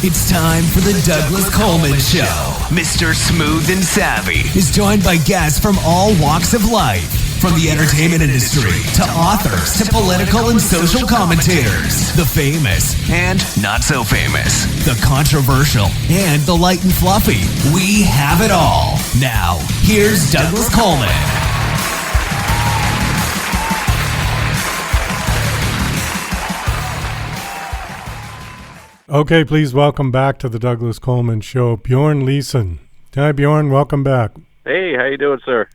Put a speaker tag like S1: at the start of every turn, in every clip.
S1: It's time for the Douglas Coleman Show. Mr. Smooth and Savvy is joined by guests from all walks of life, from the entertainment industry to authors to political and social commentators, the famous and not so famous, the controversial and the light and fluffy. We have it all. Now, here's Douglas Coleman.
S2: Okay, please welcome back to the Douglas Coleman Show, Bjorn Leesson. Hi, Bjorn. Welcome back.
S3: Hey, how you doing, sir?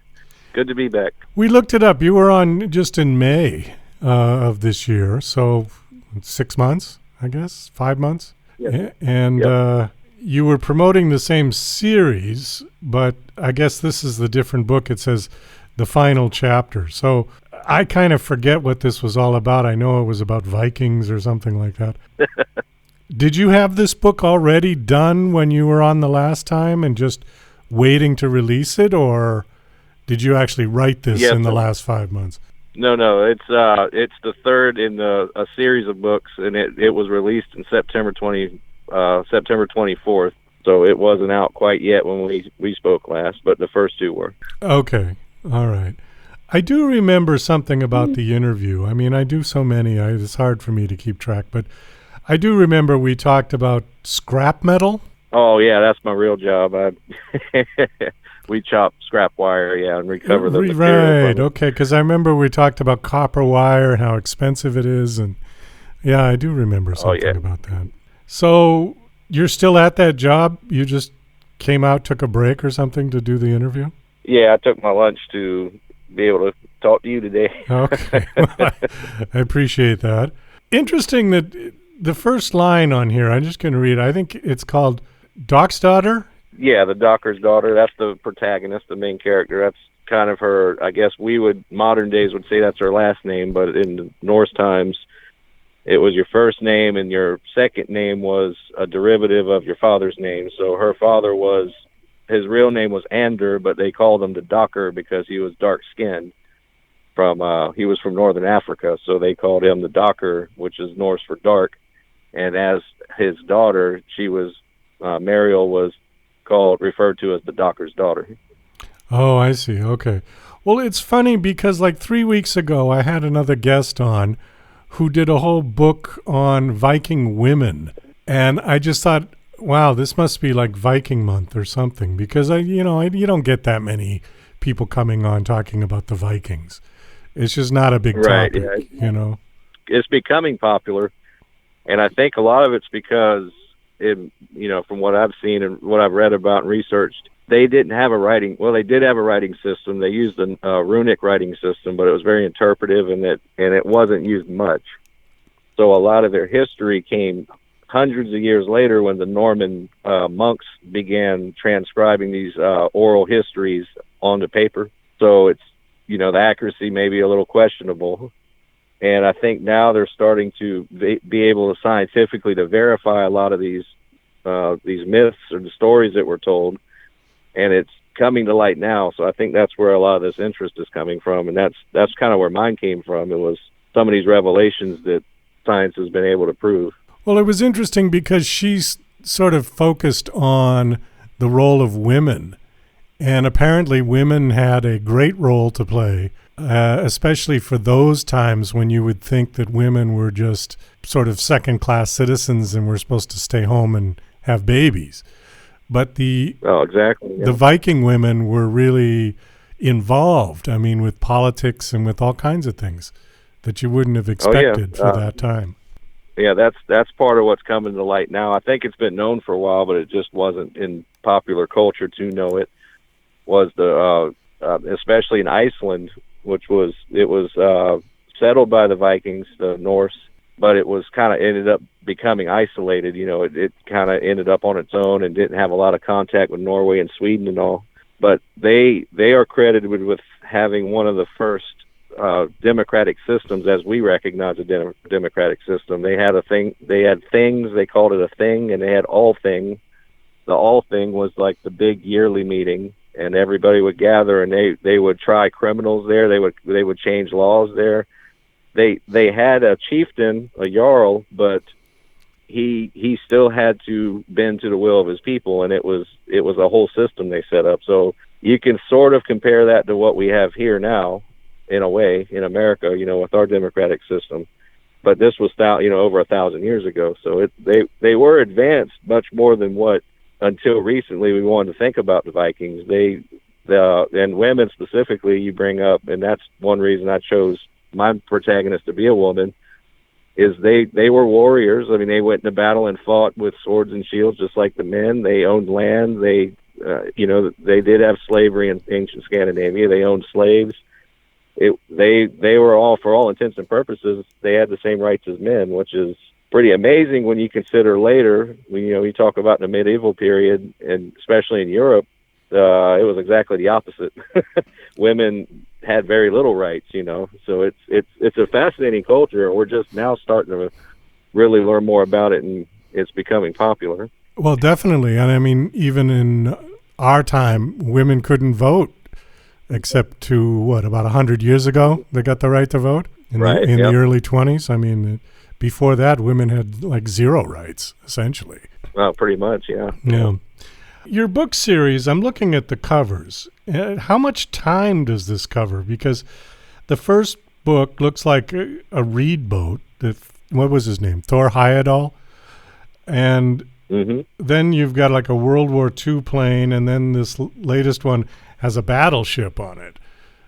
S3: Good to be back.
S2: We looked it up. You were on just in May of this year, so 6 months, I guess, 5 months.
S3: Yep.
S2: And you were promoting the same series, but I guess this is the different book. It says the final chapter. So I kind of forget what this was all about. I know it was about Vikings or something like that. Did you have this book already done when you were on the last time and just waiting to release it, or did you actually write this in the last 5 months?
S3: No, it's the third in a series of books, and it was released in September 24th. So it wasn't out quite yet when we spoke last, but the first two were.
S2: Okay, all right. I do remember something about the interview. I mean, I do so many, it's hard for me to keep track, but I do remember we talked about scrap metal.
S3: Oh, yeah, that's my real job. We chop scrap wire, and recover the material.
S2: Right, okay, because I remember we talked about copper wire and how expensive it is, and yeah, I do remember something about that. So you're still at that job? You just came out, took a break or something to do the interview?
S3: Yeah, I took my lunch to be able to talk to you today.
S2: Okay, well, I appreciate that. Interesting that the first line on here, I'm just going to read, I think it's called Dokkrsdottir.
S3: Yeah, the Dokkrsdottir. That's the protagonist, the main character. That's kind of her, I guess modern days would say that's her last name, but in the Norse times, it was your first name, and your second name was a derivative of your father's name. So her father his real name was Ander, but they called him the Dokkr because he was dark-skinned. He was from northern Africa, so they called him the Dokkr, which is Norse for dark. And as his daughter, Mariel was referred to as the Dokkrsdottir.
S2: Oh, I see. Okay. Well, it's funny because like 3 weeks ago, I had another guest on who did a whole book on Viking women. And I just thought, wow, this must be like Viking month or something, because you don't get that many people coming on talking about the Vikings. It's just not a big topic,
S3: yeah. It's becoming popular. And I think a lot of it's because, from what I've seen and what I've read about and researched, they didn't have they did have a writing system. They used a runic writing system, but it was very interpretive and it wasn't used much. So a lot of their history came hundreds of years later when the Norman monks began transcribing these oral histories onto paper. So it's, the accuracy may be a little questionable. And I think now they're starting to be able to scientifically to verify a lot of these myths or the stories that were told, and it's coming to light now. So I think that's where a lot of this interest is coming from, and that's kind of where mine came from. It was some of these revelations that science has been able to prove.
S2: Well, it was interesting because she's sort of focused on the role of women, and apparently women had a great role to play. Especially for those times when you would think that women were just sort of second-class citizens and were supposed to stay home and have babies. But the Viking women were really involved, with politics and with all kinds of things that you wouldn't have expected for that time.
S3: Yeah, that's part of what's coming to light now. I think it's been known for a while, but it just wasn't in popular culture to know it. Was especially in Iceland, which was settled by the Vikings, the Norse, but it was kind of ended up becoming isolated. It kind of ended up on its own and didn't have a lot of contact with Norway and Sweden and all. But they are credited with having one of the first democratic systems as we recognize a democratic system. They had they had things, they called it a thing, and they had all thing. The all thing was like the big yearly meeting, and everybody would gather, and they would try criminals there. They would change laws there. They had a chieftain, a jarl, but he still had to bend to the will of his people, and it was a whole system they set up. So you can sort of compare that to what we have here now, in a way, in America, with our democratic system. But this was over 1,000 years ago. So they were advanced much more than what until recently we wanted to think about the Vikings. And women specifically, you bring up, and that's one reason I chose my protagonist to be a woman. Is they were warriors. I mean, they went into battle and fought with swords and shields just like the men. They owned land. They did have slavery in ancient Scandinavia. They owned slaves. They were all, for all intents and purposes, they had the same rights as men, which is pretty amazing when you consider later, we talk about the medieval period, and especially in Europe, it was exactly the opposite. Women had very little rights, so it's a fascinating culture, and we're just now starting to really learn more about it, and it's becoming popular.
S2: Well, definitely. And I mean, even in our time, women couldn't vote, except to, about 100 years ago, they got the right to vote in the early 20s. I mean, before that, women had like zero rights, essentially.
S3: Well, pretty much, yeah.
S2: Yeah. Your book series, I'm looking at the covers. How much time does this cover? Because the first book looks like a reed boat. What was his name? Thor Heyerdahl. And then you've got like a World War II plane, and then this latest one has a battleship on it.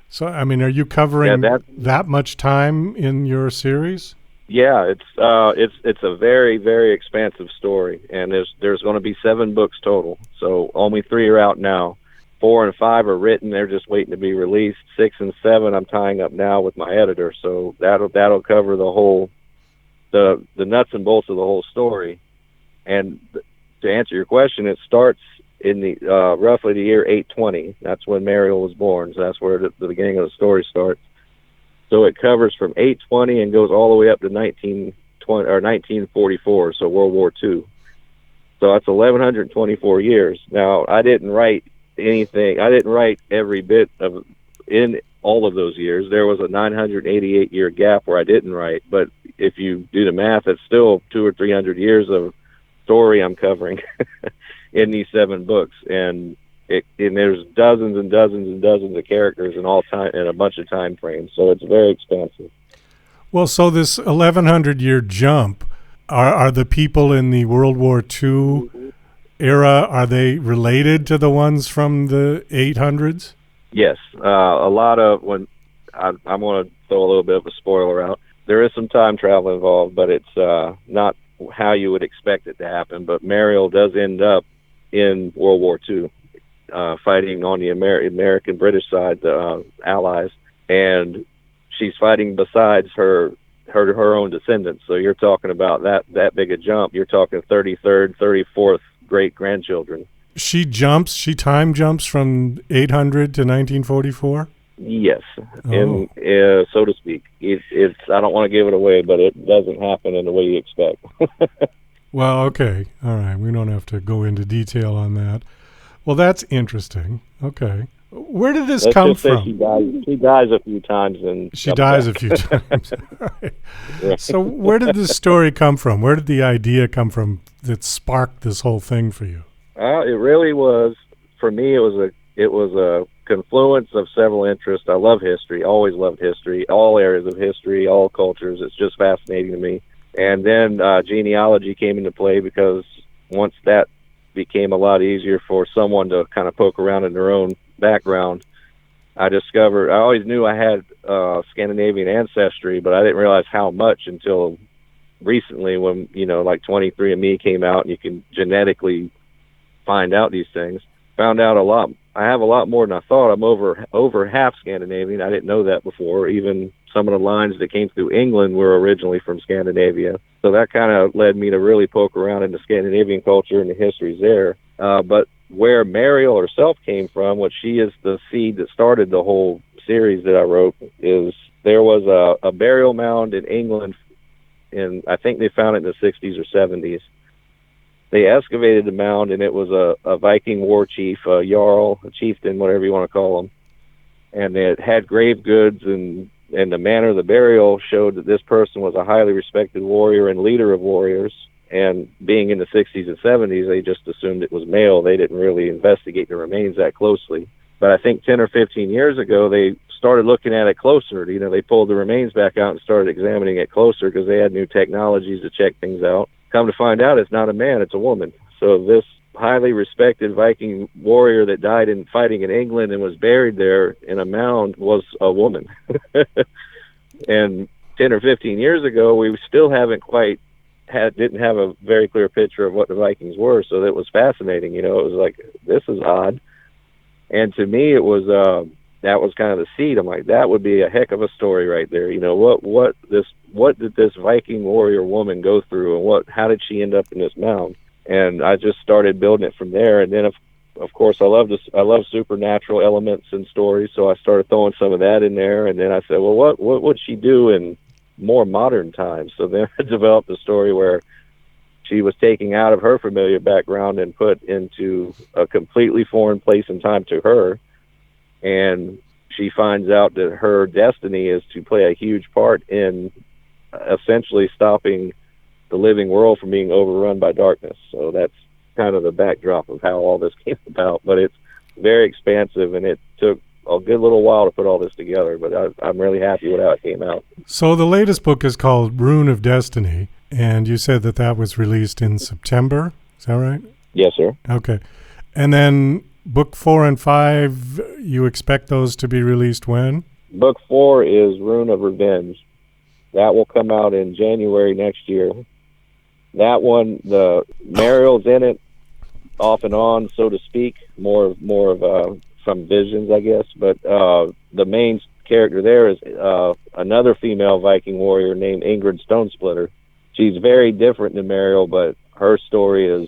S2: So, I mean, are you covering that much time in your series?
S3: Yeah, it's a very, very expansive story, and there's going to be 7 books total. So only 3 are out now. 4 and 5 are written; they're just waiting to be released. 6 and 7 I'm tying up now with my editor, so that'll cover the whole the nuts and bolts of the whole story. And to answer your question, it starts in the roughly the year 820. That's when Mariel was born. So that's where the beginning of the story starts. So it covers from 820 and goes all the way up to 1944, so World War II. So that's 1,124 years. Now, I didn't write anything. I didn't write every bit of in all of those years. There was a 988-year gap where I didn't write. But if you do the math, it's still 200 or 300 years of story I'm covering in these 7 books. And there's dozens and dozens and dozens of characters in all time in a bunch of time frames, so it's very expansive.
S2: Well, so this 1,100-year jump, are the people in the World War II era, are they related to the ones from the 800s?
S3: Yes, a lot of when I'm going to throw a little bit of a spoiler out. There is some time travel involved, but it's not how you would expect it to happen. But Mariel does end up in World War II. Fighting on the American-British side, the Allies, and she's fighting besides her own descendants. So you're talking about that big a jump. You're talking 33rd, 34th great-grandchildren.
S2: She time jumps from 800 to 1944?
S3: Yes, and so to speak. It's I don't want to give it away, but it doesn't happen in the way you expect.
S2: Well, okay. All right. We don't have to go into detail on that. Well, that's interesting. Okay. Where did this come from?
S3: She dies a few times.
S2: She dies a few times. Right. Yeah. So where did this story come from? Where did the idea come from that sparked this whole thing for you?
S3: It really was, for me, it was a confluence of several interests. I love history, always loved history, all areas of history, all cultures. It's just fascinating to me. And then genealogy came into play, because once that became a lot easier for someone to kind of poke around in their own background, I always knew I had Scandinavian ancestry, but I didn't realize how much until recently when, like 23andMe came out and you can genetically find out these things. Found out a lot. I have a lot more than I thought. I'm over half Scandinavian. I didn't know that before. Even some of the lines that came through England were originally from Scandinavia. So that kind of led me to really poke around into Scandinavian culture and the histories there. But where Mariel herself came from, what she is the seed that started the whole series that I wrote, is there was a burial mound in England, and I think they found it in the 60s or 70s. They excavated the mound, and it was a Viking war chief, a jarl, a chieftain, whatever you want to call him. And it had grave goods, and the manner of the burial showed that this person was a highly respected warrior and leader of warriors. And being in the 60s and 70s, they just assumed it was male. They didn't really investigate the remains that closely. But I think 10 or 15 years ago, they started looking at it closer. You know, they pulled the remains back out and started examining it closer because they had new technologies to check things out. Come to find out, it's not a man, it's a woman. So this highly respected Viking warrior that died in fighting in England and was buried there in a mound was a woman. And 10 or 15 years ago, we still didn't have a very clear picture of what the Vikings were. So that was fascinating. You know, it was like, this is odd. And to me, it was, that was kind of the seed. I'm like, that would be a heck of a story right there. You know, what did this Viking warrior woman go through, and how did she end up in this mound? And I just started building it from there. And then, of course, I love supernatural elements in stories, so I started throwing some of that in there. And then I said, well, what would she do in more modern times? So then I developed a story where she was taken out of her familiar background and put into a completely foreign place and time to her. And she finds out that her destiny is to play a huge part in essentially stopping the living world from being overrun by darkness. So that's kind of the backdrop of how all this came about. But it's very expansive, and it took a good little while to put all this together. But I'm really happy with how it came out.
S2: So the latest book is called Rune of Destiny, and you said that was released in September. Is that right?
S3: Yes, sir.
S2: Okay. And then book 4 and 5, you expect those to be released when?
S3: Book 4 is Rune of Revenge. That will come out in January next year. That one, the Mariel's in it off and on, so to speak, more of some visions, I guess. But the main character there is another female Viking warrior named Ingrid Stonesplitter. She's very different than Mariel, but her story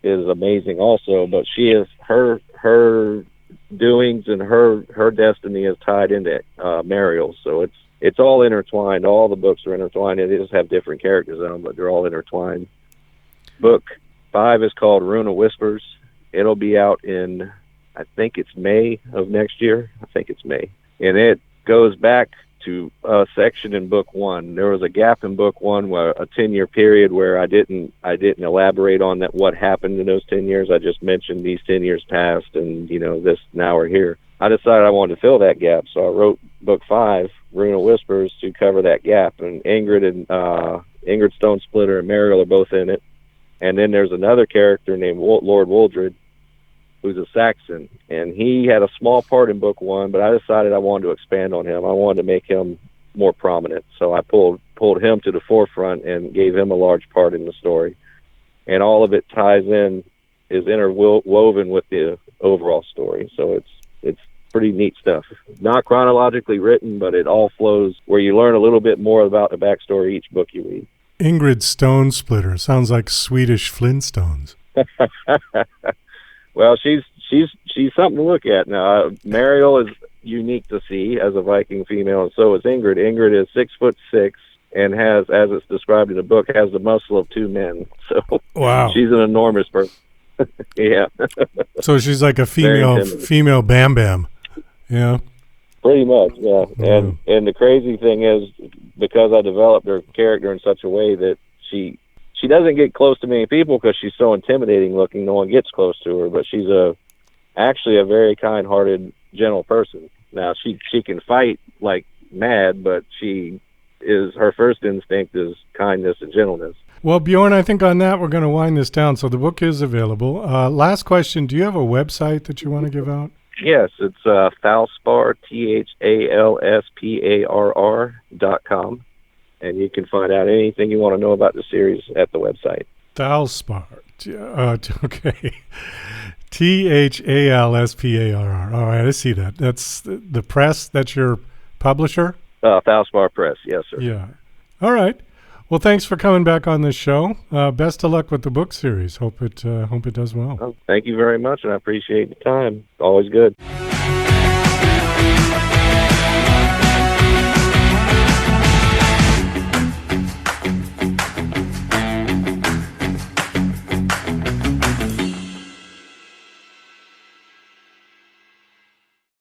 S3: is amazing also. But she is her doings and her destiny is tied into Mariel, so it's all intertwined. All the books are intertwined. They just have different characters in them, but they're all intertwined. Book 5 is called Rune of Whispers. It'll be out in, I think it's May of next year. I think it's May. And it goes back to a section in book 1. There was a gap in book 1, where a 10-year period where I didn't elaborate on that what happened in those 10 years. I just mentioned these 10 years passed, and now we're here. I decided I wanted to fill that gap, so I wrote book 5, Rune of Whispers, to cover that gap. And Ingrid Stonesplitter and Mariel are both in it. And then there's another character named Lord Woldred, who's a Saxon, and he had a small part in book 1, but I decided I wanted to expand on him. I wanted to make him more prominent, so I pulled him to the forefront and gave him a large part in the story. And all of it is interwoven with the overall story, so it's pretty neat stuff. Not chronologically written, but it all flows where you learn a little bit more about the backstory each book you read.
S2: Ingrid Stonesplitter sounds like Swedish Flintstones.
S3: Well, she's something to look at. Now, Mariel is unique to see as a Viking female, and so is Ingrid. Ingrid is 6'6" and has, as it's described in the book, has the muscle of 2 men. So
S2: wow,
S3: she's an enormous person. Yeah.
S2: So she's like a female Bam Bam. Yeah.
S3: Pretty much, yeah. And the crazy thing is, because I developed her character in such a way that she doesn't get close to many people because she's so intimidating looking, no one gets close to her, but she's actually a very kind-hearted, gentle person. Now, she can fight like mad, but her first instinct is kindness and gentleness.
S2: Well, Bjorn, I think on that we're going to wind this down. So the book is available. Last question, do you have a website that you want to give out?
S3: Yes, it's Thalsparr, THALSPARR.com. And you can find out anything you want to know about the series at the website.
S2: Thalsparr. Okay. THALSPARR. All right, I see that. That's the press. That's your publisher?
S3: Thalsparr Press. Yes, sir.
S2: Yeah. All right. Well, thanks for coming back on this show. Best of luck with the book series. Hope it does well.
S3: Thank you very much, and I appreciate the time. Always good.